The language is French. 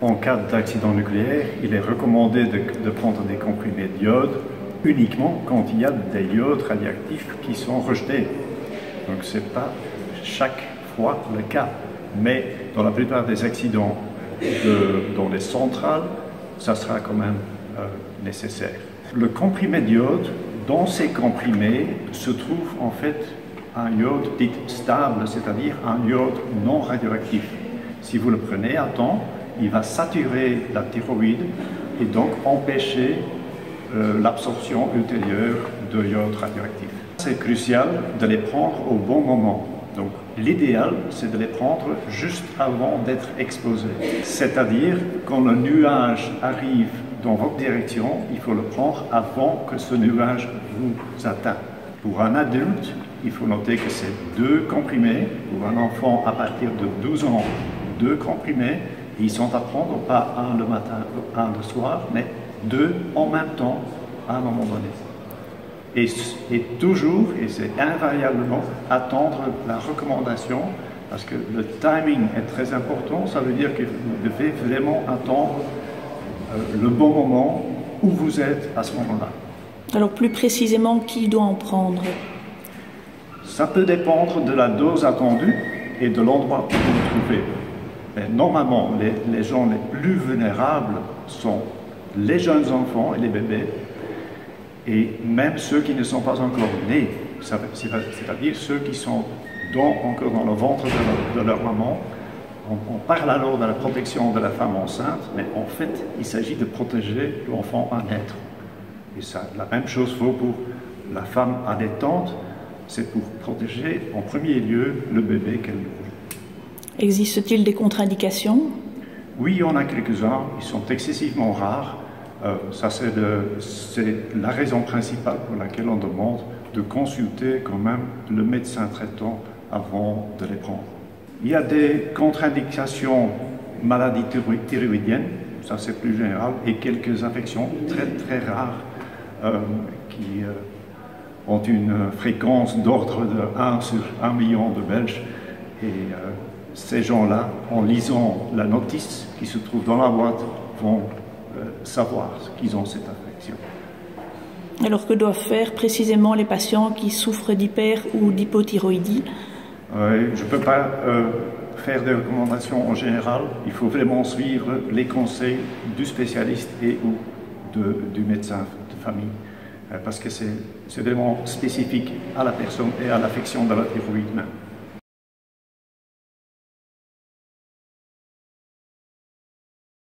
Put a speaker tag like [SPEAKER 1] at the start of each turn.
[SPEAKER 1] En cas d'accident nucléaire, il est recommandé de prendre des comprimés d'iode uniquement quand il y a des iodes radioactifs qui sont rejetés. Donc ce n'est pas chaque fois le cas. Mais dans la plupart des accidents dans les centrales, ça sera quand même nécessaire. Le comprimé d'iode, dans ces comprimés, se trouve en fait un iode dit stable, c'est-à-dire un iode non radioactif. Si vous le prenez à temps, il va saturer la thyroïde et donc empêcher l'absorption ultérieure de iode radioactif. C'est crucial de les prendre au bon moment. Donc l'idéal, c'est de les prendre juste avant d'être exposé. C'est-à-dire, quand le nuage arrive dans votre direction, il faut le prendre avant que ce nuage vous atteigne. Pour un adulte, il faut noter que c'est 2 comprimés. Pour un enfant à partir de 12 ans, 2 comprimés. Ils sont à prendre, pas un le matin, un le soir, mais 2 en même temps à un moment donné. Et toujours, et c'est invariablement, attendre la recommandation, parce que le timing est très important. Ça veut dire que vous devez vraiment attendre le bon moment où vous êtes à ce moment-là.
[SPEAKER 2] Alors plus précisément, qui doit en prendre?
[SPEAKER 1] Ça peut dépendre de la dose attendue et de l'endroit où vous vous trouvez. Mais normalement, les gens les plus vulnérables sont les jeunes enfants et les bébés, et même ceux qui ne sont pas encore nés, c'est-à-dire ceux qui sont encore dans le ventre de leur maman. On parle alors de la protection de la femme enceinte, mais en fait, il s'agit de protéger l'enfant à naître. Et ça, la même chose vaut pour la femme allaitante, c'est pour protéger en premier lieu le bébé qu'elle nourrit.
[SPEAKER 2] Existe-t-il des contre-indications?
[SPEAKER 1] Oui, il y en a quelques-uns, ils sont excessivement rares. Ça, c'est la raison principale pour laquelle on demande de consulter quand même le médecin traitant avant de les prendre. Il y a des contre-indications maladies thyroïdiennes, ça c'est plus général, et quelques infections très très rares qui ont une fréquence d'ordre de 1 sur 1 million de Belges. Et ces gens-là, en lisant la notice qui se trouve dans la boîte, vont savoir qu'ils ont cette infection.
[SPEAKER 2] Alors que doivent faire précisément les patients qui souffrent d'hyper ou d'hypothyroïdie?
[SPEAKER 1] Je ne peux pas faire des recommandations en général. Il faut vraiment suivre les conseils du spécialiste et ou du médecin de famille, parce que c'est vraiment spécifique à la personne et à l'affection de la thyroïde même.